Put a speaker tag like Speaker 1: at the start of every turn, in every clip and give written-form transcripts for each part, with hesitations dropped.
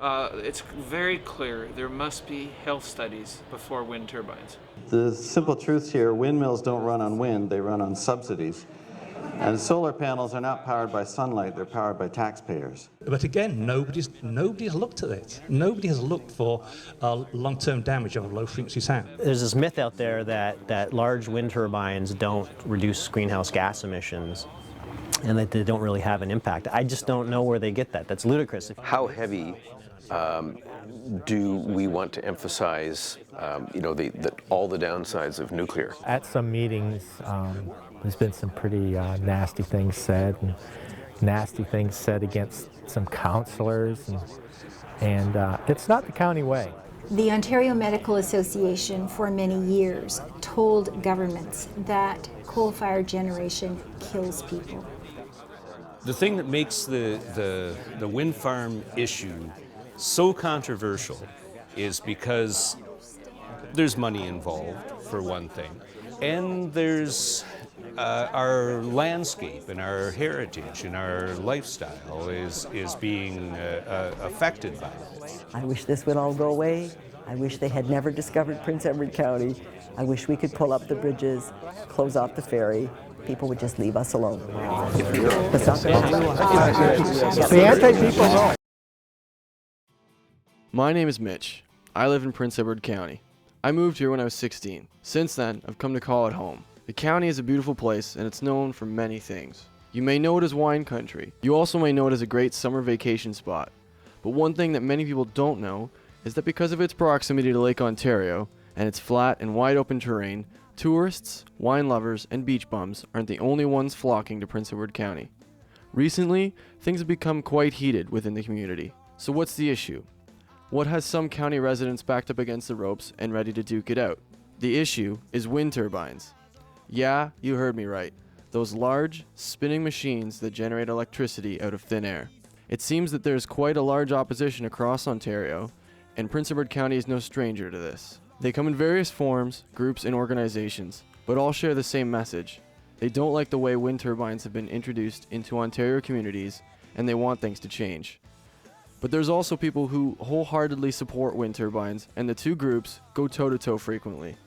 Speaker 1: It's very clear there must be health studies before wind turbines.
Speaker 2: The simple truth here, windmills don't run on wind, they run on subsidies. And solar panels are not powered by sunlight, they're powered by taxpayers.
Speaker 3: But again, nobody's looked at it. Nobody has looked for long-term damage of low-frequency sound.
Speaker 4: There's this myth out there that large wind turbines don't reduce greenhouse gas emissions and that they don't really have an impact. I just don't know where they get that. That's ludicrous.
Speaker 5: How heavy do we want to emphasize, all the downsides of nuclear?
Speaker 6: At some meetings, there's been some pretty nasty things said, and nasty things said against some councillors, and it's not the county way.
Speaker 7: The Ontario Medical Association for many years told governments that coal-fired generation kills people.
Speaker 8: The thing that makes the wind farm issue so controversial is because there's money involved, for one thing, and there's our landscape and our heritage and our lifestyle is being affected by it.
Speaker 9: I wish this would all go away. I wish they had never discovered Prince Edward County. I wish we could pull up the bridges, close off the ferry. People would just leave us alone. That's not going to happen.
Speaker 6: The anti-people know.
Speaker 10: My name is Mitch. I live in Prince Edward County. I moved here when I was 16. Since then, I've come to call it home. The county is a beautiful place, and it's known for many things. You may know it as wine country. You also may know it as a great summer vacation spot. But one thing that many people don't know is that because of its proximity to Lake Ontario and its flat and wide open terrain, tourists, wine lovers, and beach bums aren't the only ones flocking to Prince Edward County. Recently, things have become quite heated within the community. So what's the issue? What has some county residents backed up against the ropes and ready to duke it out? The issue is wind turbines. Yeah, you heard me right. Those large, spinning machines that generate electricity out of thin air. It seems that there's quite a large opposition across Ontario, and Prince Edward County is no stranger to this. They come in various forms, groups, and organizations, but all share the same message. They don't like the way wind turbines have been introduced into Ontario communities, and they want things to change. But there's also people who wholeheartedly support wind turbines, and the two groups go toe-to-toe frequently.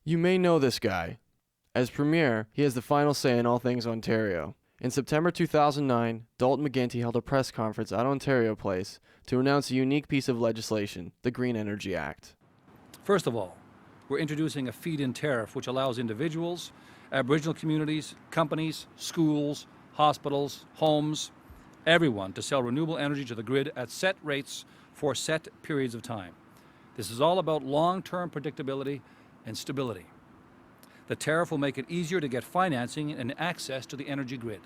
Speaker 10: You may know this guy. As Premier, he has the final say in all things Ontario. In September 2009, Dalton McGuinty held a press conference at Ontario Place to announce a unique piece of legislation, the Green Energy Act.
Speaker 11: First of all, we're introducing a feed-in tariff which allows individuals, Aboriginal communities, companies, schools, hospitals, homes, everyone to sell renewable energy to the grid at set rates for set periods of time. This is all about long-term predictability and stability. The tariff will make it easier to get financing and access to the energy grid.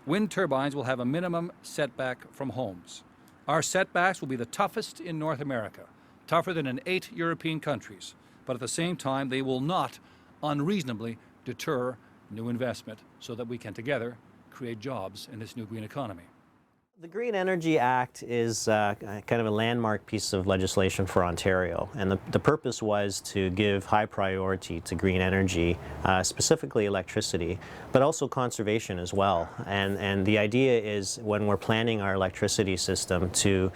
Speaker 11: Wind turbines will have a minimum setback from homes. Our setbacks will be the toughest in North America, tougher than in 8 European countries, but at the same time they will not unreasonably deter new investment so that we can together create jobs in this new green economy.
Speaker 4: The Green Energy Act is kind of a landmark piece of legislation for Ontario, and the purpose was to give high priority to green energy, specifically electricity, but also conservation as well. And the idea is when we're planning our electricity system to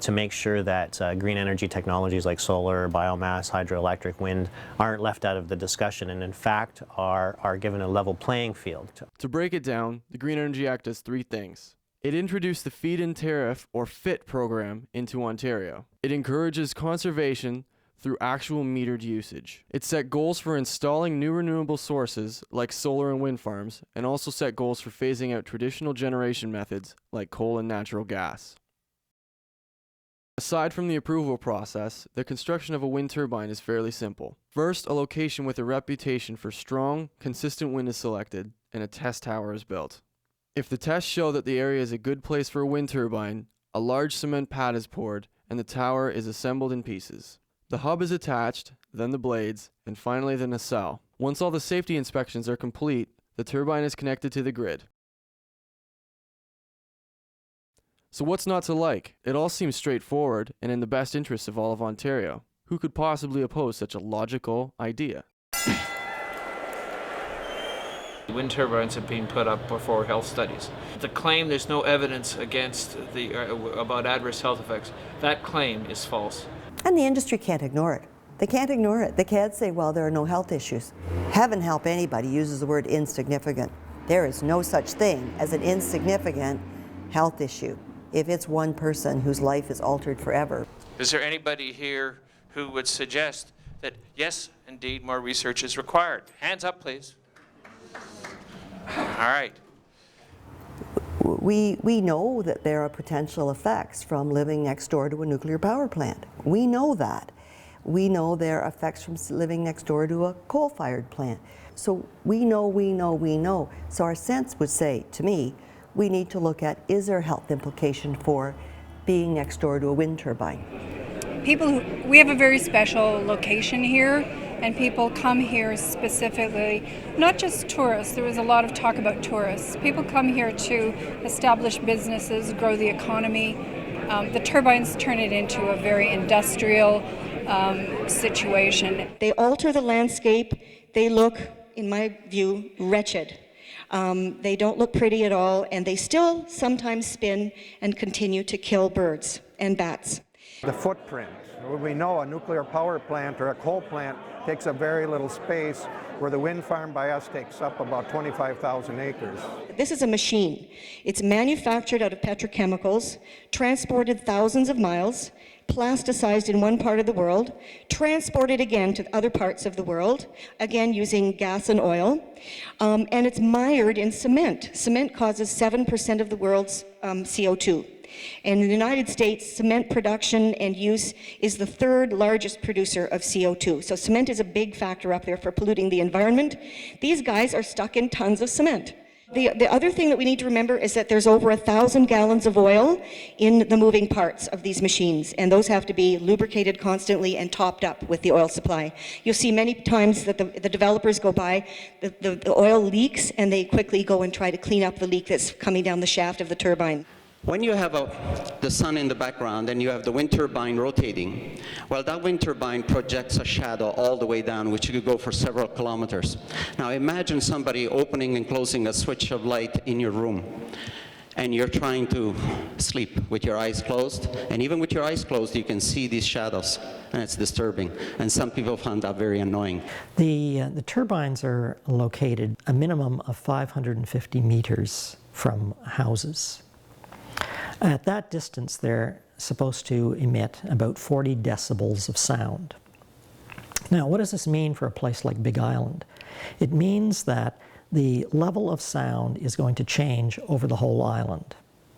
Speaker 4: make sure that green energy technologies like solar, biomass, hydroelectric, wind aren't left out of the discussion and in fact are given a level playing field.
Speaker 10: To break it down, the Green Energy Act does three things. It introduced the Feed-in Tariff, or FIT program, into Ontario. It encourages conservation through actual metered usage. It set goals for installing new renewable sources like solar and wind farms, and also set goals for phasing out traditional generation methods like coal and natural gas. Aside from the approval process, the construction of a wind turbine is fairly simple. First, a location with a reputation for strong, consistent wind is selected, and a test tower is built. If the tests show that the area is a good place for a wind turbine, a large cement pad is poured, and the tower is assembled in pieces. The hub is attached, then the blades, and finally the nacelle. Once all the safety inspections are complete, the turbine is connected to the grid. So what's not to like? It all seems straightforward and in the best interest of all of Ontario. Who could possibly oppose such a logical idea?
Speaker 1: Wind turbines have been put up before health studies. The claim there's no evidence against about adverse health effects, that claim is false.
Speaker 9: And the industry can't ignore it. They can't ignore it. They can't say, well, there are no health issues. Heaven help anybody uses the word insignificant. There is no such thing as an insignificant health issue if it's one person whose life is altered forever.
Speaker 1: Is there anybody here who would suggest that, yes, indeed, more research is required? Hands up, please. All right.
Speaker 9: We know that there are potential effects from living next door to a nuclear power plant. We know that. We know there are effects from living next door to a coal-fired plant. So we know. So our sense would say, to me, we need to look at, is there a health implication for being next door to a wind turbine?
Speaker 12: We have a very special location here, and people come here specifically, not just tourists. There was a lot of talk about tourists. People come here to establish businesses, grow the economy. The turbines turn it into a very industrial situation.
Speaker 13: They alter the landscape. They look, in my view, wretched. They don't look pretty at all, and they still sometimes spin and continue to kill birds and bats.
Speaker 14: The footprint. We know a nuclear power plant or a coal plant takes up very little space, where the wind farm by us takes up about 25,000 acres.
Speaker 13: This is a machine. It's manufactured out of petrochemicals, transported thousands of miles, plasticized in one part of the world, transported again to other parts of the world, again using gas and oil, and it's mired in cement. Cement causes 7% of the world's CO2. And in the United States, cement production and use is the third largest producer of CO2. So cement is a big factor up there for polluting the environment. These guys are stuck in tons of cement. The other thing that we need to remember is that there's over 1,000 gallons of oil in the moving parts of these machines, and those have to be lubricated constantly and topped up with the oil supply. You'll see many times that the developers go by, the oil leaks, and they quickly go and try to clean up the leak that's coming down the shaft of the turbine.
Speaker 15: When you have the sun in the background and you have the wind turbine rotating, well, that wind turbine projects a shadow all the way down, which could go for several kilometers. Now imagine somebody opening and closing a switch of light in your room, and you're trying to sleep with your eyes closed, and even with your eyes closed you can see these shadows, and it's disturbing, and some people find that very annoying.
Speaker 16: The turbines are located a minimum of 550 meters from houses. At that distance, they're supposed to emit about 40 decibels of sound. Now, what does this mean for a place like Big Island? It means that the level of sound is going to change over the whole island.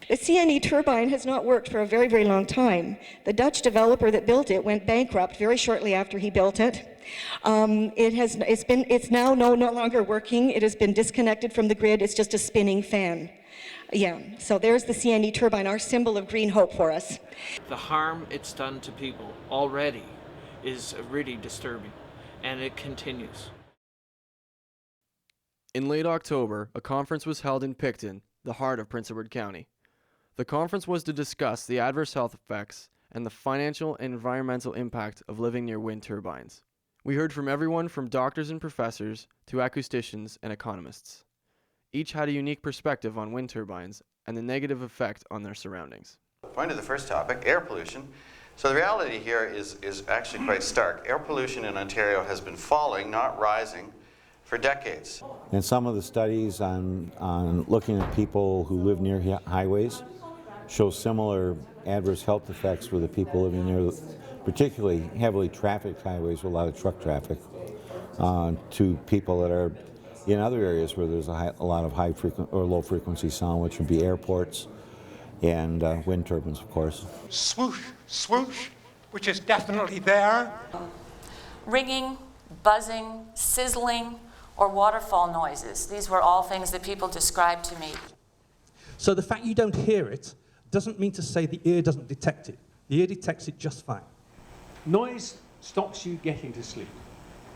Speaker 13: The CNE turbine has not worked for a very, very long time. The Dutch developer that built it went bankrupt very shortly after he built it. It's now no longer working. It has been disconnected from the grid. It's just a spinning fan. Yeah, so there's the CNE turbine, our symbol of green hope for us.
Speaker 1: The harm it's done to people already is really disturbing, and it continues.
Speaker 10: In late October, a conference was held in Picton, the heart of Prince Edward County. The conference was to discuss the adverse health effects and the financial and environmental impact of living near wind turbines. We heard from everyone from doctors and professors to acousticians and economists. Each had a unique perspective on wind turbines and the negative effect on their surroundings.
Speaker 2: Point to the first topic, air pollution. So the reality here is actually quite stark. Air pollution in Ontario has been falling, not rising, for decades.
Speaker 17: And some of the studies on looking at people who live near highways show similar adverse health effects with the people living near particularly heavily trafficked highways with a lot of truck traffic to people that are in other areas where there's a lot of high frequency or low frequency sound, which would be airports and wind turbines, of course.
Speaker 18: Swoosh, swoosh, which is definitely there.
Speaker 19: Ringing, buzzing, sizzling, or waterfall noises. These were all things that people described to me.
Speaker 3: So the fact you don't hear it doesn't mean to say the ear doesn't detect it. The ear detects it just fine.
Speaker 20: Noise stops you getting to sleep,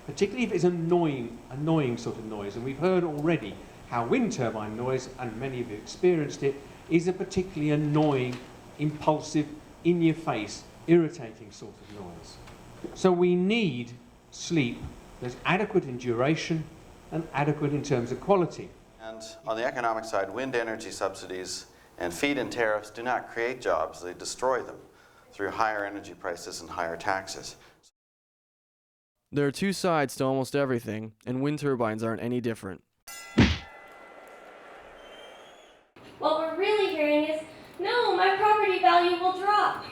Speaker 20: particularly if it's annoying sort of noise. And we've heard already how wind turbine noise, and many of you experienced it, is a particularly annoying, impulsive, in-your-face, irritating sort of noise. So we need sleep that's adequate in duration and adequate in terms of quality.
Speaker 2: And on the economic side, wind energy subsidies and feed-in tariffs do not create jobs, they destroy them through higher energy prices and higher taxes.
Speaker 10: There are two sides to almost everything, and wind turbines aren't any different.
Speaker 21: What we're really hearing is, no, my property value will drop.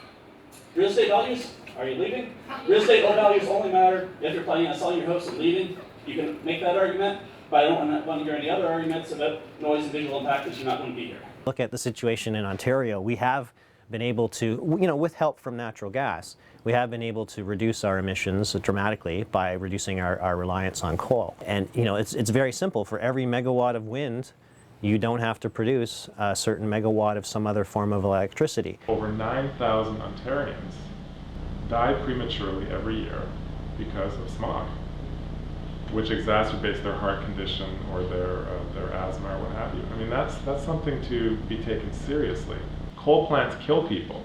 Speaker 22: Real estate values? Are you leaving? Real estate values only matter if you're planning on selling your house and leaving. You can make that argument, but I don't want to hear any other arguments about noise and visual impact because you're not going to be here.
Speaker 4: Look at the situation in Ontario. We have been able to, with help from natural gas, we have been able to reduce our emissions dramatically by reducing our reliance on coal. And it's very simple. For every megawatt of wind, you don't have to produce a certain megawatt of some other form of electricity.
Speaker 23: Over 9,000 Ontarians die prematurely every year because of smog, which exacerbates their heart condition or their asthma or what have you. I mean, that's something to be taken seriously. Coal plants kill people,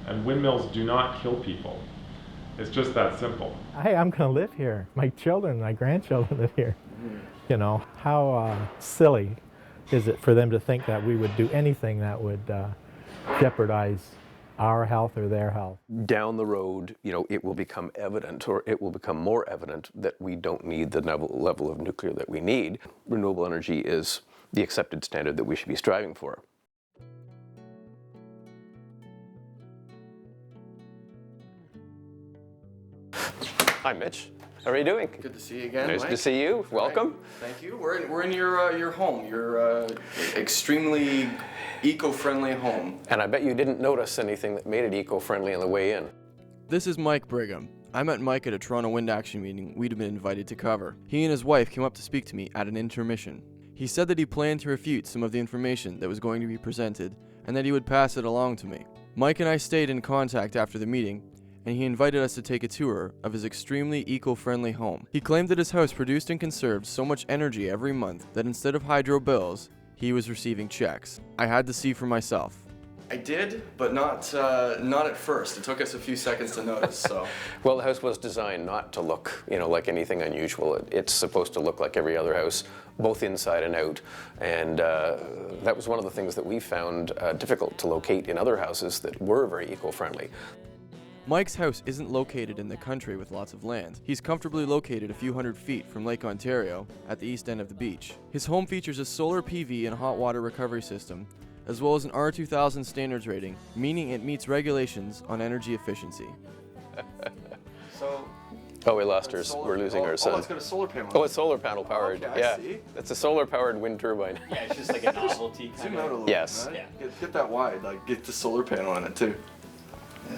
Speaker 23: and windmills do not kill people. It's just that simple.
Speaker 6: Hey, I'm going to live here. My children, my grandchildren live here. How silly is it for them to think that we would do anything that would jeopardize our health or their health?
Speaker 5: Down the road, it will become evident, or it will become more evident, that we don't need the level of nuclear that we need. Renewable energy is the accepted standard that we should be striving for. Hi, Mitch. How are you doing?
Speaker 10: Good to see you again,
Speaker 5: Nice
Speaker 10: Mike.
Speaker 5: to see you. Welcome.
Speaker 10: Thank you. We're in your home. Your extremely eco-friendly home.
Speaker 5: And I bet you didn't notice anything that made it eco-friendly on the way in.
Speaker 10: This is Mike Brigham. I met Mike at a Toronto Wind Action meeting we'd been invited to cover. He and his wife came up to speak to me at an intermission. He said that he planned to refute some of the information that was going to be presented and that he would pass it along to me. Mike and I stayed in contact after the meeting, and he invited us to take a tour of his extremely eco-friendly home. He claimed that his house produced and conserved so much energy every month that instead of hydro bills, he was receiving checks. I had to see for myself.
Speaker 24: I did, but not at first. It took us a few seconds to notice. So,
Speaker 5: well, the house was designed not to look, like anything unusual. It's supposed to look like every other house, both inside and out. And that was one of the things that we found difficult to locate in other houses that were very eco-friendly.
Speaker 10: Mike's house isn't located in the country with lots of land. He's comfortably located a few hundred feet from Lake Ontario at the east end of the beach. His home features a solar PV and hot water recovery system, as well as an R2000 standards rating, meaning it meets regulations on energy efficiency.
Speaker 5: Oh, we lost her. We're losing our son.
Speaker 24: Oh, it's got a solar panel.
Speaker 5: Oh, it's solar panel powered.
Speaker 24: Okay,
Speaker 5: yeah,
Speaker 24: I see.
Speaker 5: It's a solar powered wind turbine.
Speaker 24: Yeah, it's just like a novelty kind Zoom out a little
Speaker 5: Yes.
Speaker 24: bit, right? Get that wide, get the solar panel on it too. Yeah.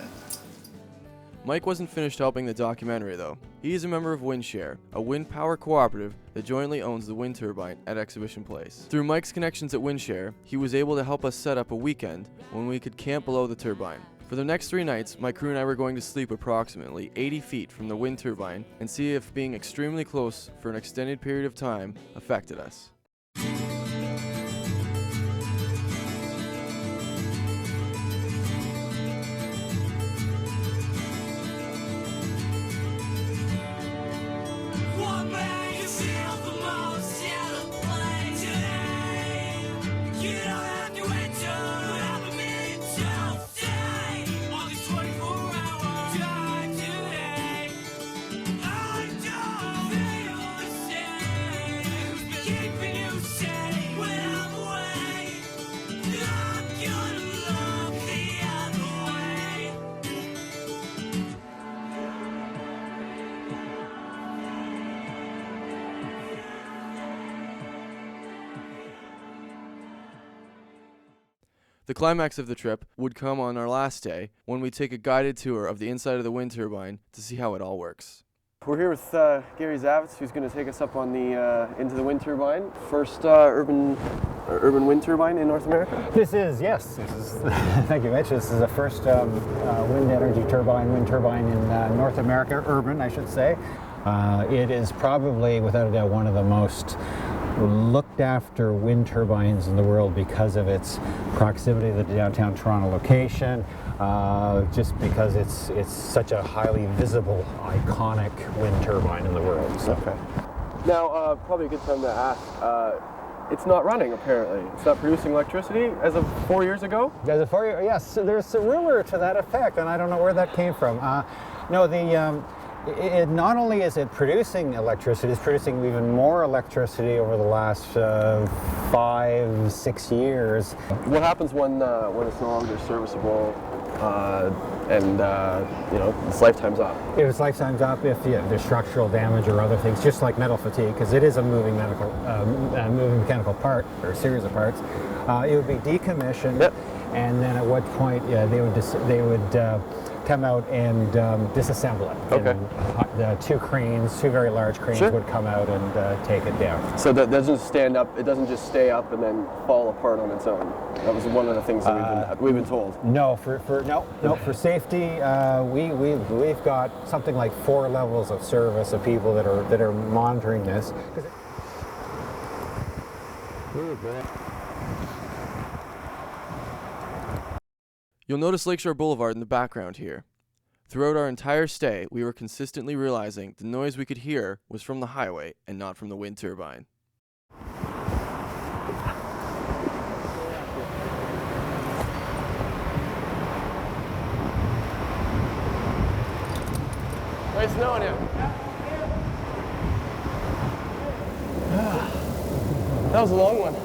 Speaker 10: Mike wasn't finished helping the documentary though. He is a member of Windshare, a wind power cooperative that jointly owns the wind turbine at Exhibition Place. Through Mike's connections at Windshare, he was able to help us set up a weekend when we could camp below the turbine. For the next 3 nights, my crew and I were going to sleep approximately 80 feet from the wind turbine and see if being extremely close for an extended period of time affected us. The climax of the trip would come on our last day when we take a guided tour of the inside of the wind turbine to see how it all works.
Speaker 7: We're here with Gary Zavitz, who's going to take us up on the into the wind turbine. First urban wind turbine in North America.
Speaker 8: This is, yes. This is. Thank you, Mitch. This is the first wind turbine in North America, urban, I should say. It is probably, without a doubt, one of the most looked after wind turbines in the world because of its proximity to the downtown Toronto location, just because it's such a highly visible, iconic wind turbine in the world. So.
Speaker 7: Okay. Now, probably a good time to ask. It's not running, apparently. It's not producing electricity as of 4 years ago?
Speaker 8: As of 4 years, yes. There's a rumor to that effect, and I don't know where that came from. It not only is it producing electricity, it's producing even more electricity over the last 5-6 years.
Speaker 7: What happens when it's no longer serviceable and its lifetime's up?
Speaker 8: If its lifetime's up, if there's structural damage or other things, just like metal fatigue, because it is a moving mechanical part or series of parts, it would be decommissioned. Yep. And then at what point they would come out and disassemble it.
Speaker 7: Okay.
Speaker 8: And, two very large cranes would come out and take it down.
Speaker 7: So that doesn't stand up, it doesn't just stay up and then fall apart on its own. That was one of the things that we've been told.
Speaker 8: No, for safety, we've got something like 4 levels of service of people that are monitoring this.
Speaker 10: You'll notice Lakeshore Boulevard in the background here. Throughout our entire stay, we were consistently realizing the noise we could hear was from the highway and not from the wind turbine.
Speaker 7: Nice knowing you. That was a long one.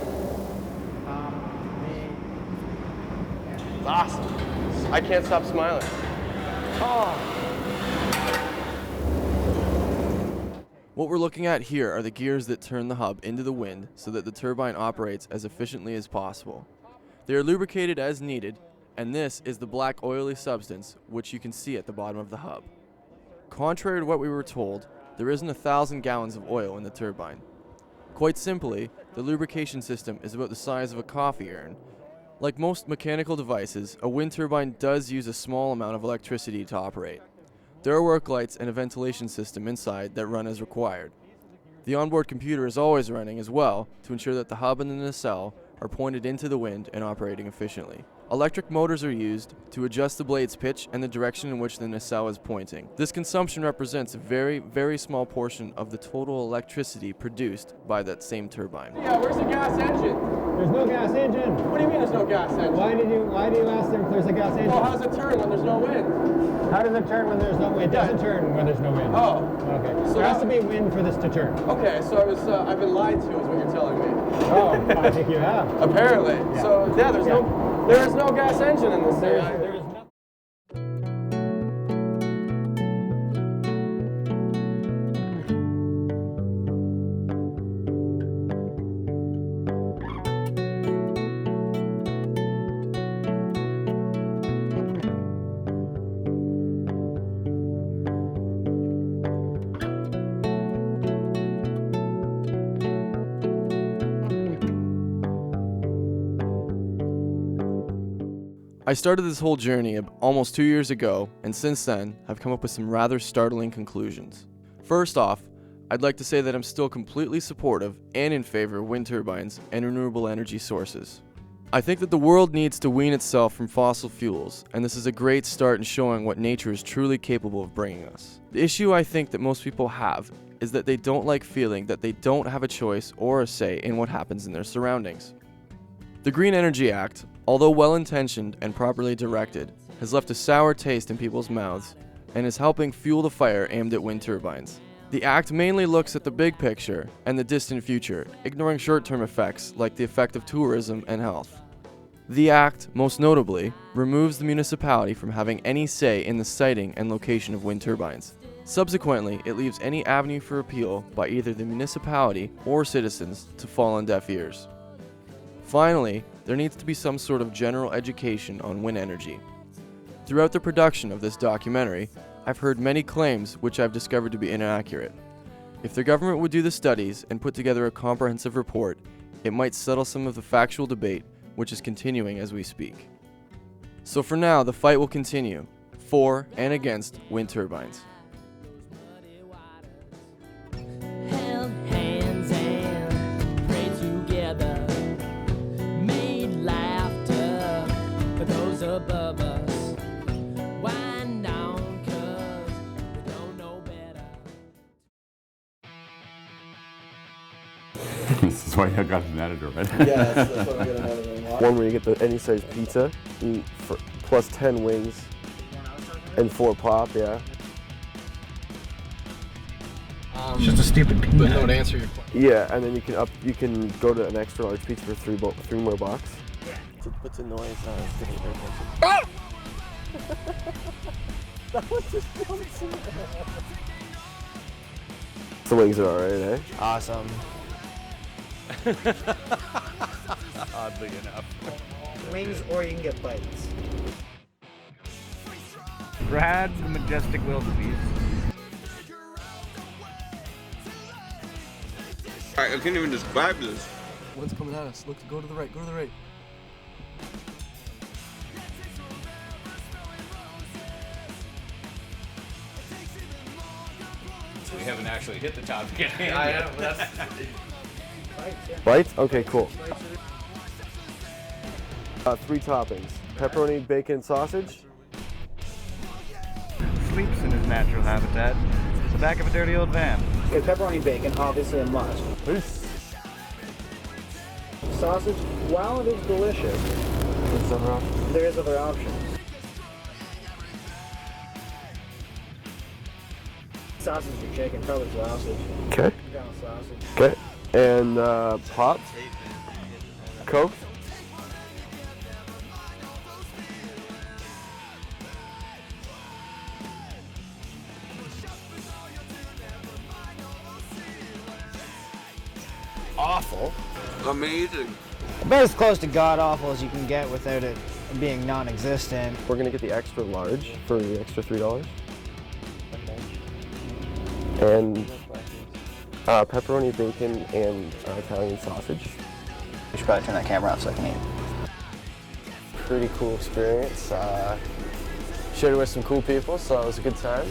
Speaker 7: Awesome. I can't stop smiling. Oh.
Speaker 10: What we're looking at here are the gears that turn the hub into the wind so that the turbine operates as efficiently as possible. They are lubricated as needed, and this is the black oily substance which you can see at the bottom of the hub. Contrary to what we were told, there isn't 1,000 gallons of oil in the turbine. Quite simply, the lubrication system is about the size of a coffee urn. Like most mechanical devices, a wind turbine does use a small amount of electricity to operate. There are work lights and a ventilation system inside that run as required. The onboard computer is always running as well to ensure that the hub and the nacelle are pointed into the wind and operating efficiently. Electric motors are used to adjust the blade's pitch and the direction in which the nacelle is pointing. This consumption represents a very, very small portion of the total electricity produced by that same turbine.
Speaker 7: Yeah, where's the gas engine?
Speaker 8: There's no gas engine.
Speaker 7: What do you mean there's no gas engine?
Speaker 8: Why do you ask them if there's a gas engine?
Speaker 7: Well, how does it turn when there's no wind?
Speaker 8: How does it turn when there's no wind? It doesn't turn when there's no wind.
Speaker 7: Oh.
Speaker 8: Okay. So there has to be wind for this to turn.
Speaker 7: Okay, so I've been lied to is what you're telling me.
Speaker 8: Oh, I think you have.
Speaker 7: Apparently. Yeah. So there is no gas engine in this thing.
Speaker 8: There is no.
Speaker 10: I started this whole journey almost 2 years ago, and since then have come up with some rather startling conclusions. First off, I'd like to say that I'm still completely supportive and in favor of wind turbines and renewable energy sources. I think that the world needs to wean itself from fossil fuels, and this is a great start in showing what nature is truly capable of bringing us. The issue I think that most people have is that they don't like feeling that they don't have a choice or a say in what happens in their surroundings. The Green Energy Act, although well-intentioned and properly directed, has left a sour taste in people's mouths and is helping fuel the fire aimed at wind turbines. The Act mainly looks at the big picture and the distant future, ignoring short-term effects like the effect of tourism and health. The Act, most notably, removes the municipality from having any say in the siting and location of wind turbines. Subsequently, it leaves any avenue for appeal by either the municipality or citizens to fall on deaf ears. Finally, there needs to be some sort of general education on wind energy. Throughout the production of this documentary, I've heard many claims which I've discovered to be inaccurate. If the government would do the studies and put together a comprehensive report, it might settle some of the factual debate which is continuing as we speak. So for now, the fight will continue, for and against wind turbines.
Speaker 9: Held hands and prayed together, made laughter for those above us. Wind down 'cause we don't know better.
Speaker 11: This is why you got an editor, right?
Speaker 7: Yeah, that's what I'm gonna have. One where you get the any size pizza, for plus 10 wings, and 4 pop. Yeah.
Speaker 8: It's just a stupid pizza.
Speaker 7: But no, to answer your question. Yeah, and then you can go to an extra large pizza for three more bucks. Yeah. What's the noise? Ah! That was just the wings are alright, eh?
Speaker 12: Awesome.
Speaker 11: Oddly enough.
Speaker 12: Wings, or you can get bites.
Speaker 8: Brad, the majestic wildebeest.
Speaker 11: I can't even describe this.
Speaker 7: One's coming at us. Look, go to the right. Go to the right.
Speaker 11: So we haven't actually hit the top yet.
Speaker 7: I know, but that's... Bites? Okay, cool. 3 toppings. Pepperoni, bacon, sausage.
Speaker 8: Sleeps in his natural habitat, the back of a dirty old van.
Speaker 12: Okay, pepperoni bacon, obviously a must.
Speaker 7: Peace.
Speaker 12: Sausage, while it is delicious, there is other options. Sausage or chicken, probably sausage.
Speaker 7: Okay.
Speaker 12: Ground sausage.
Speaker 7: Okay. And pop. Coke.
Speaker 12: Awful.
Speaker 11: Amazing.
Speaker 12: About as close to god-awful as you can get without it being non-existent.
Speaker 7: We're gonna get the extra large for the extra $3. And pepperoni, bacon, and Italian sausage.
Speaker 12: We should probably turn that camera off so I can eat.
Speaker 7: Pretty cool experience. Shared it with some cool people, so it was a good time.